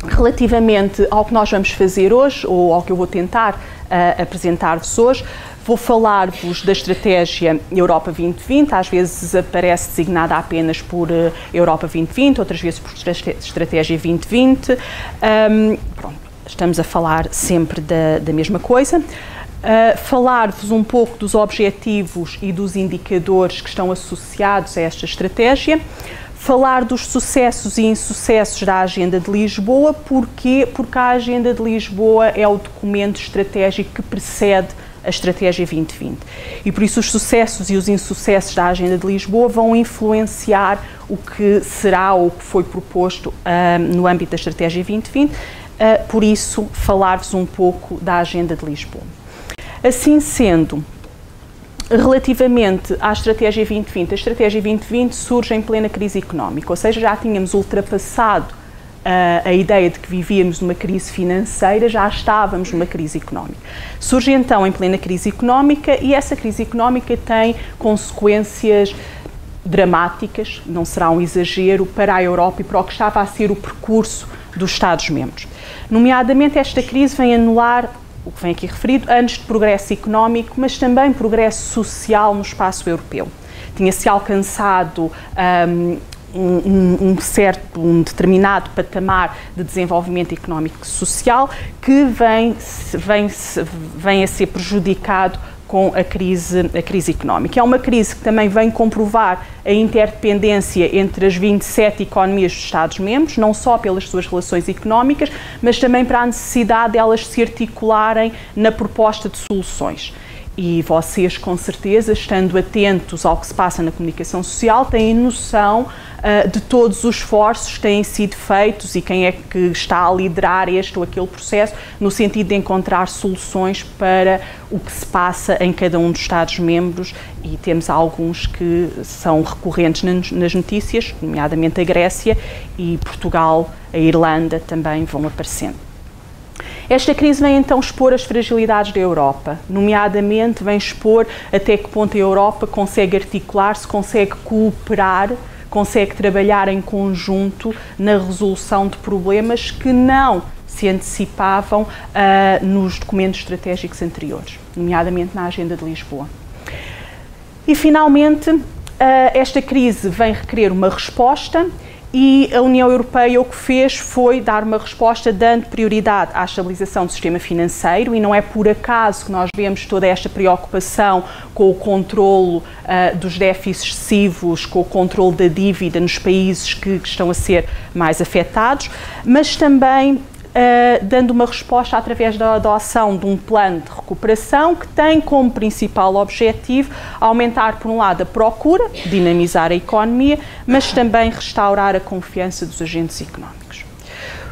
Relativamente ao que nós vamos fazer hoje, ou ao que eu vou tentar apresentar-vos hoje, vou falar-vos da estratégia Europa 2020, às vezes aparece designada apenas por Europa 2020, outras vezes por estratégia 2020. Pronto, estamos a falar sempre da mesma coisa. Falar-vos um pouco dos objetivos e dos indicadores que estão associados a esta estratégia. Falar dos sucessos e insucessos da Agenda de Lisboa. Porquê? Porque a Agenda de Lisboa é o documento estratégico que precede a Estratégia 2020. E por isso os sucessos e os insucessos da Agenda de Lisboa vão influenciar o que será ou o que foi proposto no âmbito da Estratégia 2020. Por isso, falar-vos um pouco da Agenda de Lisboa. Assim sendo, relativamente à Estratégia 2020, a Estratégia 2020 surge em plena crise económica, ou seja, já tínhamos ultrapassado a ideia de que vivíamos numa crise financeira, já estávamos numa crise económica. Surge então em plena crise económica e essa crise económica tem consequências dramáticas, não será um exagero, para a Europa e para o que estava a ser o percurso dos Estados-membros. Nomeadamente, esta crise vem anular o que vem aqui referido, anos de progresso económico, mas também progresso social no espaço europeu. Tinha-se alcançado um determinado patamar de desenvolvimento económico e social que vem a ser prejudicado com a crise económica. É uma crise que também vem comprovar a interdependência entre as 27 economias dos Estados-membros, não só pelas suas relações económicas, mas também para a necessidade de elas se articularem na proposta de soluções. E vocês, com certeza, estando atentos ao que se passa na comunicação social, têm noção de todos os esforços que têm sido feitos e quem é que está a liderar este ou aquele processo, no sentido de encontrar soluções para o que se passa em cada um dos Estados-membros, e temos alguns que são recorrentes nas notícias, nomeadamente a Grécia e Portugal, a Irlanda também vão aparecendo. Esta crise vem então expor as fragilidades da Europa, nomeadamente vem expor até que ponto a Europa consegue articular-se, consegue cooperar, consegue trabalhar em conjunto na resolução de problemas que não se antecipavam nos documentos estratégicos anteriores, nomeadamente na Agenda de Lisboa. E finalmente, esta crise vem requerer uma resposta. E a União Europeia o que fez foi dar uma resposta dando prioridade à estabilização do sistema financeiro, e não é por acaso que nós vemos toda esta preocupação com o controlo dos déficits excessivos, com o controlo da dívida nos países que estão a ser mais afetados, mas também dando uma resposta através da adoção de um plano de recuperação que tem como principal objetivo aumentar, por um lado, a procura, dinamizar a economia, mas também restaurar a confiança dos agentes económicos.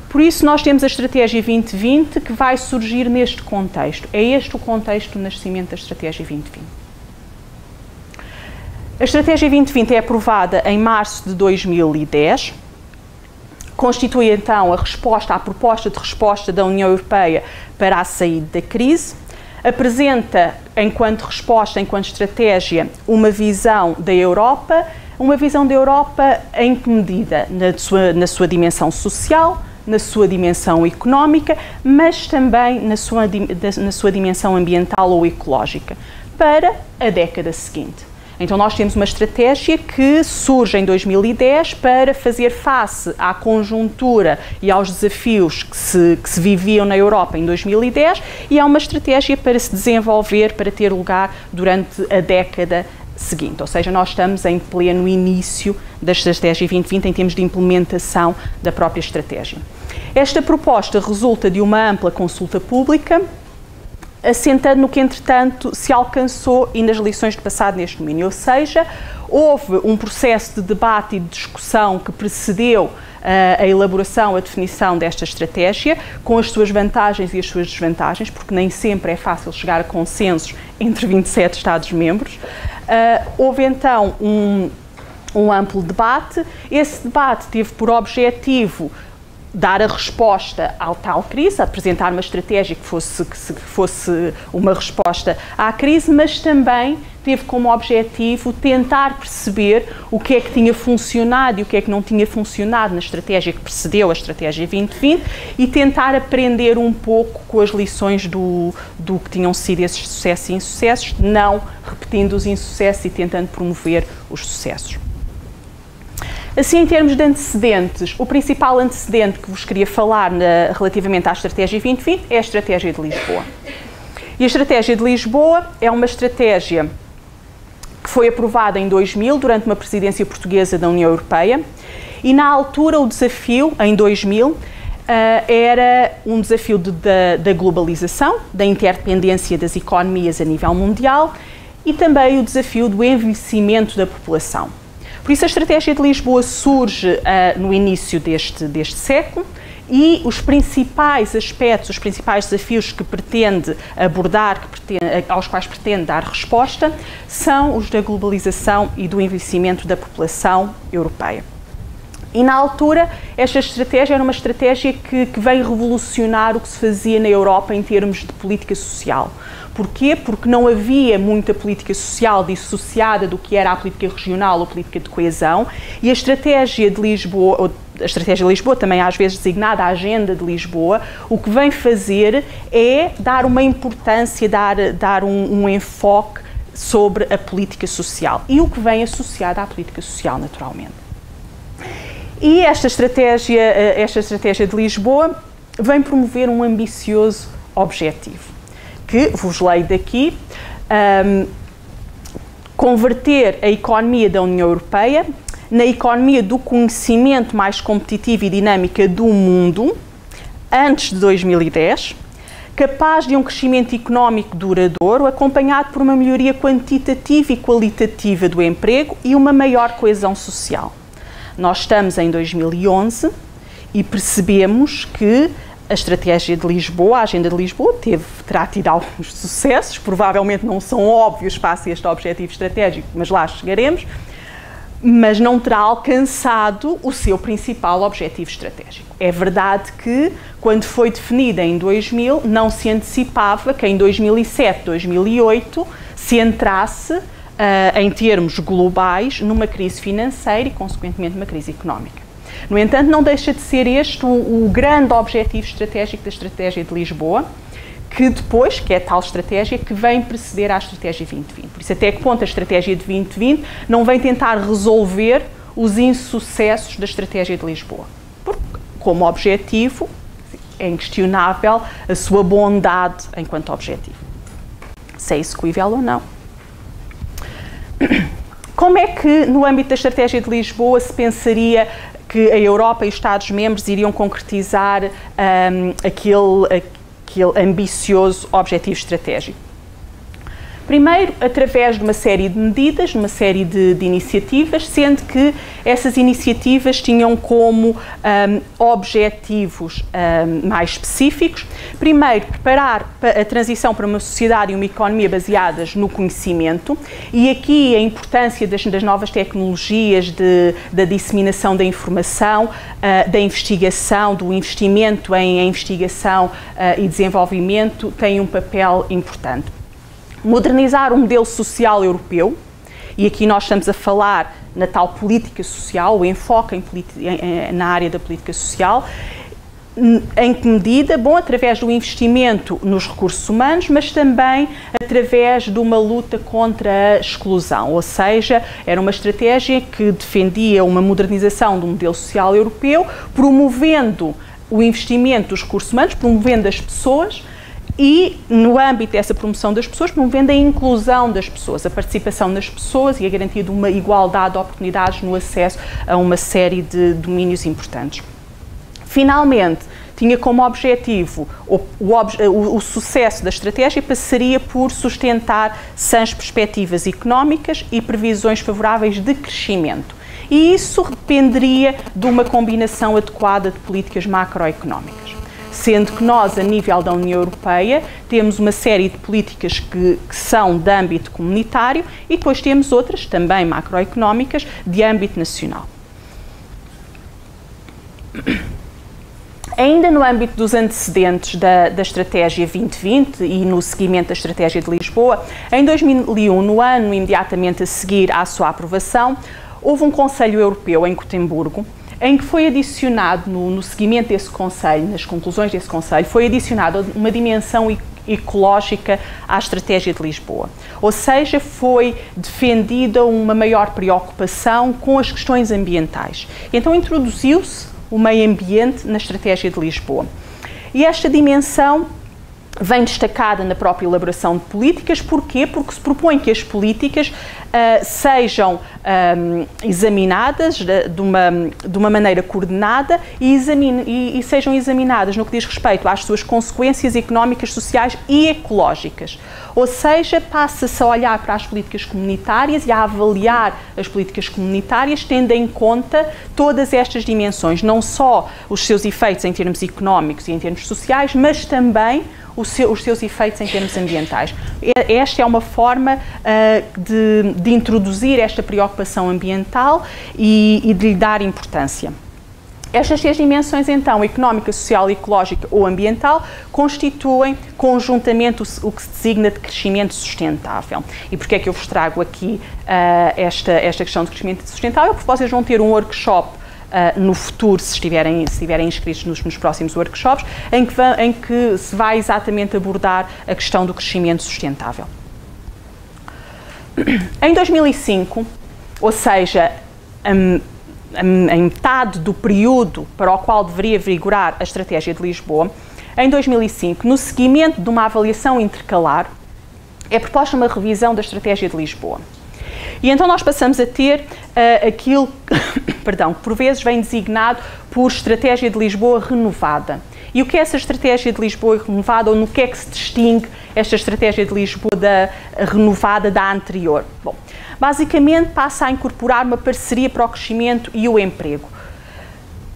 Por isso, nós temos a Estratégia 2020 que vai surgir neste contexto. É este o contexto do nascimento da Estratégia 2020. A Estratégia 2020 é aprovada em março de 2010, constitui então a proposta de resposta da União Europeia para a saída da crise, apresenta enquanto resposta, enquanto estratégia, uma visão da Europa em que medida? Na sua dimensão social, na sua dimensão económica, mas também na sua dimensão ambiental ou ecológica, para a década seguinte. Então nós temos uma estratégia que surge em 2010 para fazer face à conjuntura e aos desafios que se viviam na Europa em 2010, e é uma estratégia para se desenvolver, para ter lugar durante a década seguinte. Ou seja, nós estamos em pleno início da Estratégia 2020 em termos de implementação da própria estratégia. Esta proposta resulta de uma ampla consulta pública, assentando no que, entretanto, se alcançou e nas lições de passado neste domínio. Ou seja, houve um processo de debate e de discussão que precedeu a elaboração, a definição desta estratégia, com as suas vantagens e as suas desvantagens, porque nem sempre é fácil chegar a consensos entre 27 Estados-membros. Houve, então, um amplo debate. Esse debate teve por objetivo dar a resposta à tal crise, apresentar uma estratégia que fosse uma resposta à crise, mas também teve como objetivo tentar perceber o que é que tinha funcionado e o que é que não tinha funcionado na estratégia que precedeu a Estratégia 2020 e tentar aprender um pouco com as lições do que tinham sido esses sucessos e insucessos, não repetindo os insucessos e tentando promover os sucessos. Assim, em termos de antecedentes, o principal antecedente que vos queria falar relativamente à Estratégia 2020 é a Estratégia de Lisboa. E a Estratégia de Lisboa é uma estratégia que foi aprovada em 2000, durante uma presidência portuguesa da União Europeia, e na altura o desafio, em 2000, era um desafio da globalização, da interdependência das economias a nível mundial e também o desafio do envelhecimento da população. Por isso a Estratégia de Lisboa surge no início deste século e os principais aspectos, os principais desafios que pretende abordar, aos quais pretende dar resposta, são os da globalização e do envelhecimento da população europeia. E na altura, esta estratégia era uma estratégia que veio revolucionar o que se fazia na Europa em termos de política social. Porquê? Porque não havia muita política social dissociada do que era a política regional ou a política de coesão, e a Estratégia de Lisboa, a Estratégia de Lisboa, também às vezes designada a Agenda de Lisboa, o que vem fazer é dar uma importância, dar um enfoque sobre a política social e o que vem associado à política social, naturalmente. E esta estratégia de Lisboa vem promover um ambicioso objetivo, que vos leio daqui: converter a economia da União Europeia na economia do conhecimento mais competitiva e dinâmica do mundo, antes de 2010, capaz de um crescimento económico duradouro, acompanhado por uma melhoria quantitativa e qualitativa do emprego e uma maior coesão social. Nós estamos em 2011 e percebemos que a Estratégia de Lisboa, a Agenda de Lisboa, terá tido alguns sucessos, provavelmente não são óbvios face a este objetivo estratégico, mas lá chegaremos, mas não terá alcançado o seu principal objetivo estratégico. É verdade que, quando foi definida em 2000, não se antecipava que em 2007, 2008, se entrasse em termos globais, numa crise financeira e, consequentemente, numa crise económica. No entanto, não deixa de ser este o grande objetivo estratégico da Estratégia de Lisboa, que é tal estratégia que vem preceder à Estratégia 2020. Por isso, até que ponto a Estratégia de 2020 não vem tentar resolver os insucessos da Estratégia de Lisboa? Porque, como objetivo, é inquestionável a sua bondade enquanto objetivo. Se é execuível ou não. Como é que, no âmbito da Estratégia de Lisboa, se pensaria que a Europa e os Estados-membros iriam concretizar aquele ambicioso objetivo estratégico? Primeiro, através de uma série de medidas, uma série de iniciativas, sendo que essas iniciativas tinham como objetivos mais específicos. Primeiro, preparar a transição para uma sociedade e uma economia baseadas no conhecimento, e aqui a importância das novas tecnologias, da disseminação da informação, da investigação, do investimento em investigação e desenvolvimento tem um papel importante. Modernizar o modelo social europeu, e aqui nós estamos a falar na tal política social, o enfoque na área da política social. Em que medida? Bom, através do investimento nos recursos humanos, mas também através de uma luta contra a exclusão, ou seja, era uma estratégia que defendia uma modernização do modelo social europeu, promovendo o investimento dos recursos humanos, promovendo as pessoas, e, no âmbito dessa promoção das pessoas, promovendo a inclusão das pessoas, a participação das pessoas e a garantia de uma igualdade de oportunidades no acesso a uma série de domínios importantes. Finalmente, tinha como objetivo o sucesso da estratégia passaria por sustentar sãs perspectivas económicas e previsões favoráveis de crescimento. E isso dependeria de uma combinação adequada de políticas macroeconómicas. Sendo que nós, a nível da União Europeia, temos uma série de políticas que são de âmbito comunitário e depois temos outras, também macroeconómicas, de âmbito nacional. Ainda no âmbito dos antecedentes da Estratégia 2020 e no seguimento da Estratégia de Lisboa, em 2001, no ano imediatamente a seguir à sua aprovação, houve um Conselho Europeu em Gotemburgo, em que foi adicionado, no seguimento desse Conselho, nas conclusões desse Conselho, foi adicionada uma dimensão ecológica à Estratégia de Lisboa. Ou seja, foi defendida uma maior preocupação com as questões ambientais. Então introduziu-se o meio ambiente na Estratégia de Lisboa. E esta dimensão vem destacada na própria elaboração de políticas. Porquê? Porque se propõe que as políticas sejam examinadas de uma maneira coordenada e sejam examinadas no que diz respeito às suas consequências económicas, sociais e ecológicas. Ou seja, passa-se a olhar para as políticas comunitárias e a avaliar as políticas comunitárias tendo em conta todas estas dimensões, não só os seus efeitos em termos económicos e em termos sociais, mas também os seus efeitos em termos ambientais. Esta é uma forma de introduzir esta preocupação ambiental e de lhe dar importância. Estas três dimensões, então, económica, social, ecológica ou ambiental, constituem conjuntamente o que se designa de crescimento sustentável. E porquê é que eu vos trago aqui esta questão de crescimento sustentável? Porque vocês vão ter um workshop no futuro, se estiverem inscritos nos próximos workshops, em que se vai exatamente abordar a questão do crescimento sustentável. Em 2005, ou seja, em metade do período para o qual deveria vigorar a Estratégia de Lisboa, em 2005, no seguimento de uma avaliação intercalar, é proposta uma revisão da Estratégia de Lisboa. E então nós passamos a ter aquilo que por vezes vem designado por Estratégia de Lisboa renovada. E o que é essa Estratégia de Lisboa renovada, ou no que é que se distingue esta Estratégia de Lisboa renovada da anterior? Bom, basicamente passa a incorporar uma parceria para o crescimento e o emprego,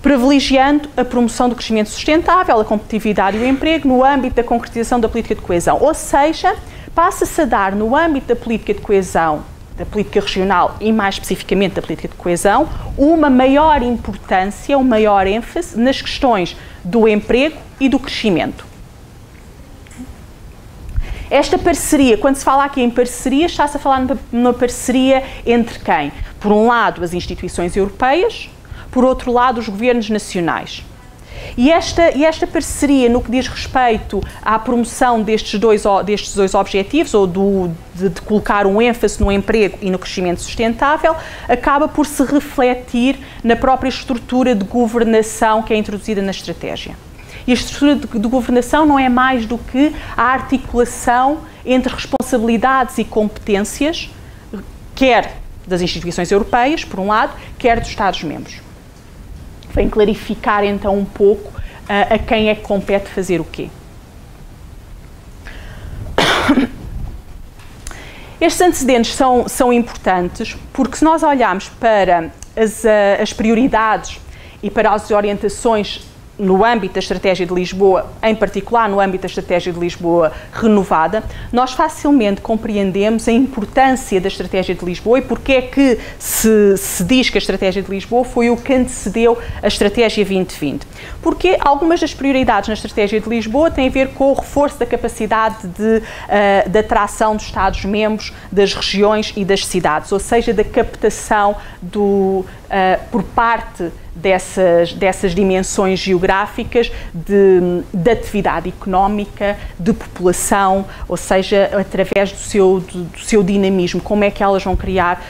privilegiando a promoção do crescimento sustentável, a competitividade e o emprego no âmbito da concretização da política de coesão. Ou seja, passa-se a dar no âmbito da política de coesão, da política regional e mais especificamente da política de coesão, uma maior importância, uma maior ênfase nas questões do emprego e do crescimento. Esta parceria, quando se fala aqui em parceria, está-se a falar numa parceria entre quem? Por um lado, as instituições europeias, por outro lado, os governos nacionais. E esta parceria, no que diz respeito à promoção destes dois objetivos, ou de colocar um ênfase no emprego e no crescimento sustentável, acaba por se refletir na própria estrutura de governação que é introduzida na estratégia. E a estrutura de governação não é mais do que a articulação entre responsabilidades e competências, quer das instituições europeias, por um lado, quer dos Estados-membros. Vem clarificar então um pouco a quem é que compete fazer o quê. Estes antecedentes são importantes porque, se nós olharmos para as prioridades e para as orientações no âmbito da Estratégia de Lisboa, em particular no âmbito da Estratégia de Lisboa renovada, nós facilmente compreendemos a importância da Estratégia de Lisboa e porque é que se diz que a Estratégia de Lisboa foi o que antecedeu a Estratégia 2020. Porque algumas das prioridades na Estratégia de Lisboa têm a ver com o reforço da capacidade de atração dos Estados-membros, das regiões e das cidades, ou seja, da captação por parte dessas dimensões geográficas de atividade económica, de população, ou seja, através do seu dinamismo, como é que elas vão criar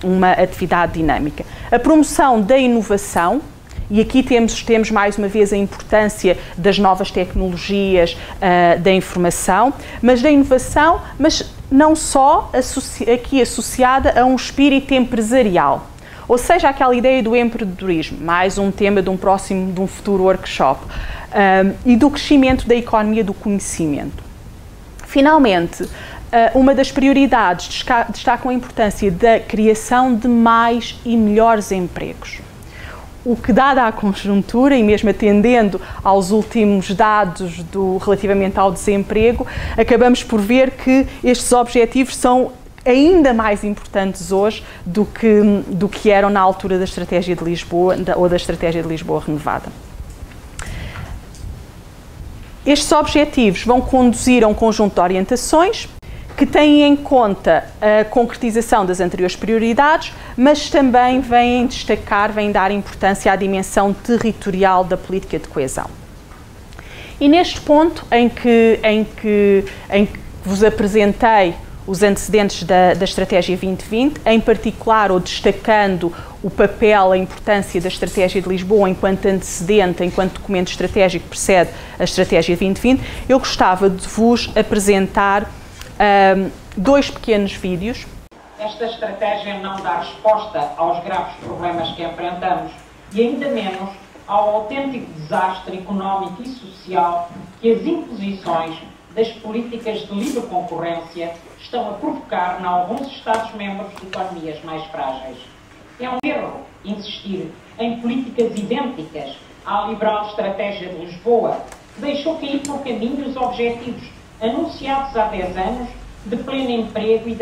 uma atividade dinâmica. A promoção da inovação, e aqui temos mais uma vez a importância das novas tecnologias da informação, mas da inovação, mas não só aqui associada a um espírito empresarial. Ou seja, aquela ideia do empreendedorismo, mais um tema de um futuro workshop, e do crescimento da economia do conhecimento. Finalmente, uma das prioridades destacam a importância da criação de mais e melhores empregos. O que, dada a conjuntura e mesmo atendendo aos últimos dados relativamente ao desemprego, acabamos por ver que estes objetivos são ainda mais importantes hoje do que eram na altura da Estratégia de Lisboa ou da Estratégia de Lisboa renovada. Estes objetivos vão conduzir a um conjunto de orientações que têm em conta a concretização das anteriores prioridades, mas também vêm destacar, vêm dar importância à dimensão territorial da política de coesão. E neste ponto em que vos apresentei os antecedentes da Estratégia 2020, em particular, ou destacando o papel, a importância da Estratégia de Lisboa enquanto antecedente, enquanto documento estratégico que precede a Estratégia 2020, eu gostava de vos apresentar dois pequenos vídeos. Esta estratégia não dá resposta aos graves problemas que enfrentamos e ainda menos ao autêntico desastre económico e social que as imposições das políticas de livre concorrência estão a provocar em alguns Estados-membros de economias mais frágeis. É um erro insistir em políticas idênticas à liberal estratégia de Lisboa, que deixou cair pelo caminho os objetivos anunciados há 10 anos de pleno emprego e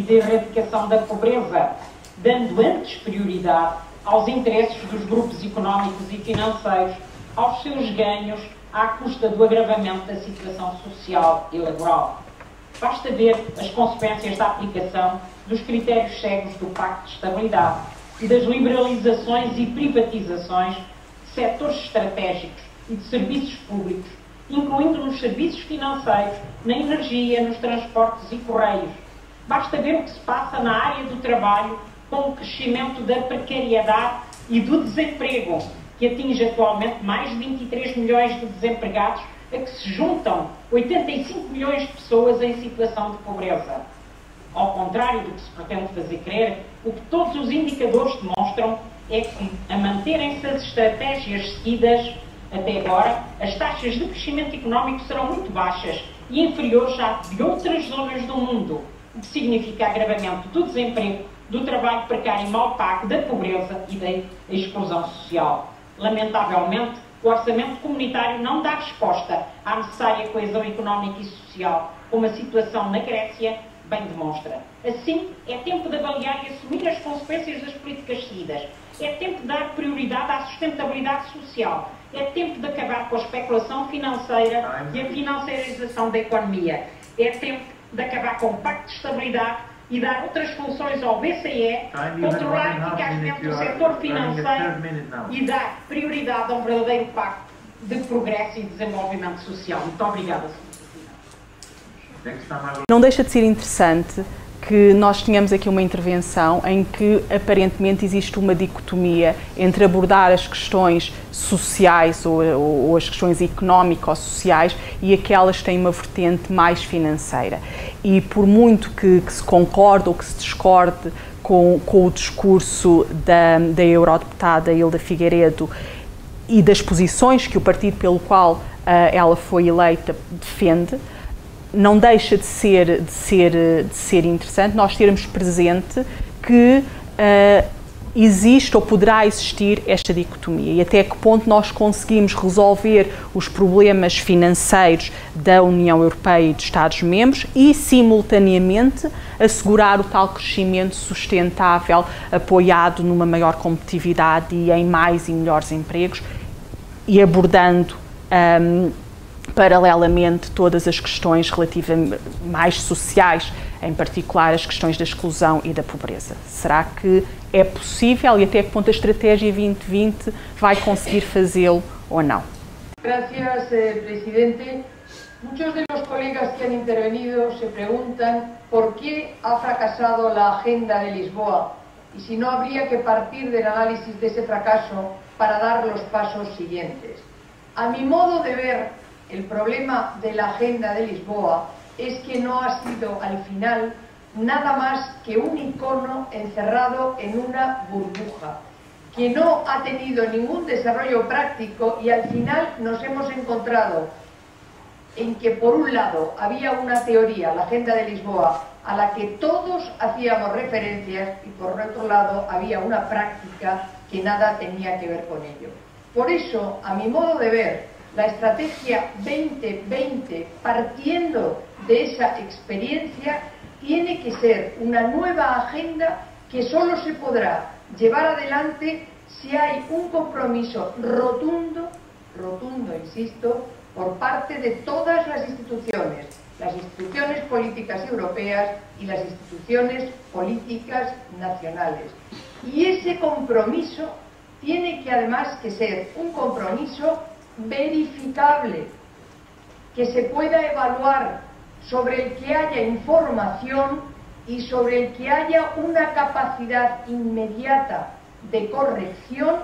de erradicação da pobreza, dando antes prioridade aos interesses dos grupos económicos e financeiros, aos seus ganhos, à custa do agravamento da situação social e laboral. Basta ver as consequências da aplicação dos critérios cegos do Pacto de Estabilidade e das liberalizações e privatizações de setores estratégicos e de serviços públicos, incluindo nos serviços financeiros, na energia, nos transportes e correios. Basta ver o que se passa na área do trabalho com o crescimento da precariedade e do desemprego, que atinge atualmente mais de 23 milhões de desempregados, a que se juntam 85 milhões de pessoas em situação de pobreza. Ao contrário do que se pretende fazer crer, o que todos os indicadores demonstram é que, a manterem-se as estratégias seguidas até agora, as taxas de crescimento económico serão muito baixas e inferiores à de outras zonas do mundo, o que significa agravamento do desemprego, do trabalho precário e mal pago, da pobreza e da exclusão social. Lamentavelmente, o orçamento comunitário não dá resposta à necessária coesão económica e social, como a situação na Grécia bem demonstra. Assim, é tempo de avaliar e assumir as consequências das políticas seguidas. É tempo de dar prioridade à sustentabilidade social. É tempo de acabar com a especulação financeira e a financiarização da economia. É tempo de acabar com o Pacto de Estabilidade e dar outras funções ao BCE, controlar eficazmente o setor financeiro e dar prioridade a um verdadeiro pacto de progresso e desenvolvimento social. Muito obrigada, Sra. Presidente. Não deixa de ser interessante que nós tenhamos aqui uma intervenção em que aparentemente existe uma dicotomia entre abordar as questões sociais ou as questões económico-sociais e aquelas que têm uma vertente mais financeira. E por muito que se concorde ou que se discorde com o discurso da eurodeputada Hilda Figueiredo e das posições que o partido pelo qual ela foi eleita defende, não deixa de ser interessante nós termos presente que existe ou poderá existir esta dicotomia e até que ponto nós conseguimos resolver os problemas financeiros da União Europeia e dos Estados-membros e, simultaneamente, assegurar o tal crescimento sustentável apoiado numa maior competitividade e em mais e melhores empregos e abordando paralelamente todas as questões relativamente mais sociais, em particular as questões da exclusão e da pobreza. Será que é possível e até que ponto a Estratégia 2020 vai conseguir fazê-lo ou não? Gracias, Presidente. Muchos de los colegas que han intervenido se preguntan por qué ha fracasado la Agenda de Lisboa y si no habría que partir del análisis de ese fracaso para dar los pasos siguientes. A mi modo de ver, el problema de la Agenda de Lisboa es que no ha sido al final nada más que un icono encerrado en una burbuja, que no ha tenido ningún desarrollo práctico y al final nos hemos encontrado en que por un lado había una teoría, la Agenda de Lisboa, a la que todos hacíamos referencias y por otro lado había una práctica que nada tenía que ver con ello. Por eso, a mi modo de ver, la Estrategia 2020, partiendo de esa experiencia, tiene que ser una nueva agenda que solo se podrá llevar adelante si hay un compromiso rotundo, insisto, por parte de todas las instituciones políticas europeas y las instituciones políticas nacionales. Y ese compromiso tiene que además que ser un compromiso verificable, que se pueda evaluar, sobre el que haya información y sobre el que haya una capacidad inmediata de corrección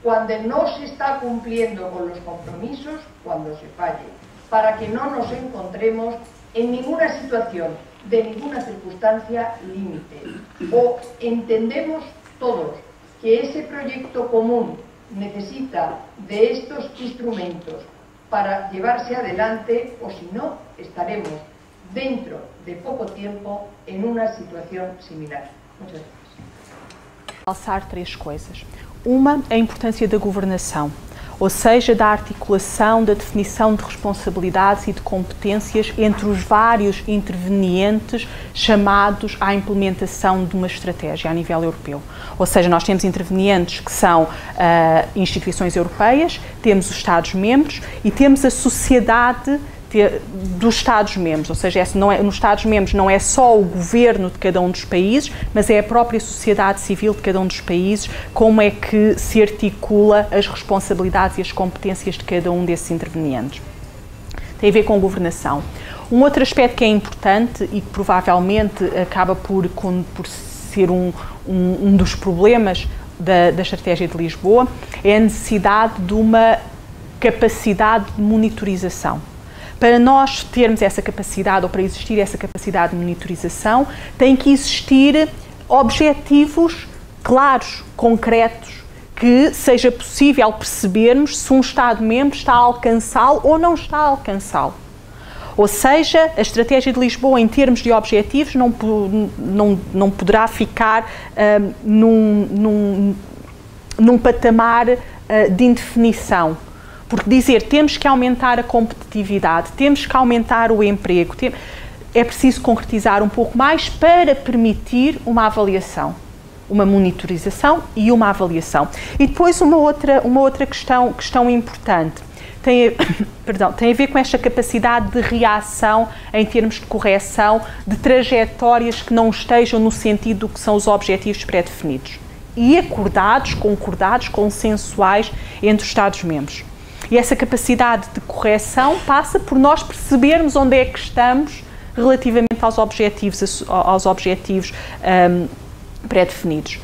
cuando no se está cumpliendo con los compromisos, cuando se falle, para que no nos encontremos en ninguna situación, de ninguna circunstancia límite. O entendemos todos que ese proyecto común necesita de estos instrumentos para llevarse adelante, o si no, estaremos dentro de pouco tempo em uma situação similar. Muitas graças. Realçar três coisas. Uma, a importância da governação, ou seja, da articulação, da definição de responsabilidades e de competências entre os vários intervenientes chamados à implementação de uma estratégia a nível europeu. Ou seja, nós temos intervenientes que são instituições europeias, temos os Estados-membros e temos a sociedade dos Estados-membros, ou seja, nos Estados-membros não é só o governo de cada um dos países, mas é a própria sociedade civil de cada um dos países, como é que se articula as responsabilidades e as competências de cada um desses intervenientes. Tem a ver com a governação. Um outro aspecto que é importante e que provavelmente acaba por ser um dos problemas da Estratégia de Lisboa é a necessidade de uma capacidade de monitorização. Para nós termos essa capacidade, ou para existir essa capacidade de monitorização, tem que existir objetivos claros, concretos, que seja possível percebermos se um Estado-membro está a alcançá-lo ou não está a alcançá-lo. Ou seja, a Estratégia de Lisboa, em termos de objetivos, não poderá ficar num patamar de indefinição. Porque dizer temos que aumentar a competitividade, temos que aumentar o emprego, é preciso concretizar um pouco mais para permitir uma avaliação, uma monitorização e uma avaliação. E depois uma outra questão importante tem a ver com esta capacidade de reação em termos de correção de trajetórias que não estejam no sentido do que são os objetivos pré-definidos e acordados, concordados, consensuais entre os Estados-membros. E essa capacidade de correção passa por nós percebermos onde é que estamos relativamente aos objetivos pré-definidos.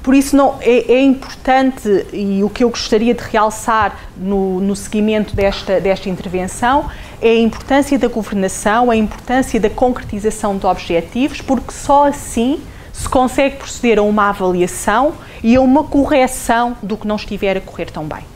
Por isso é importante, e o que eu gostaria de realçar no seguimento desta intervenção, é a importância da governação, a importância da concretização de objetivos, porque só assim se consegue proceder a uma avaliação e a uma correção do que não estiver a correr tão bem.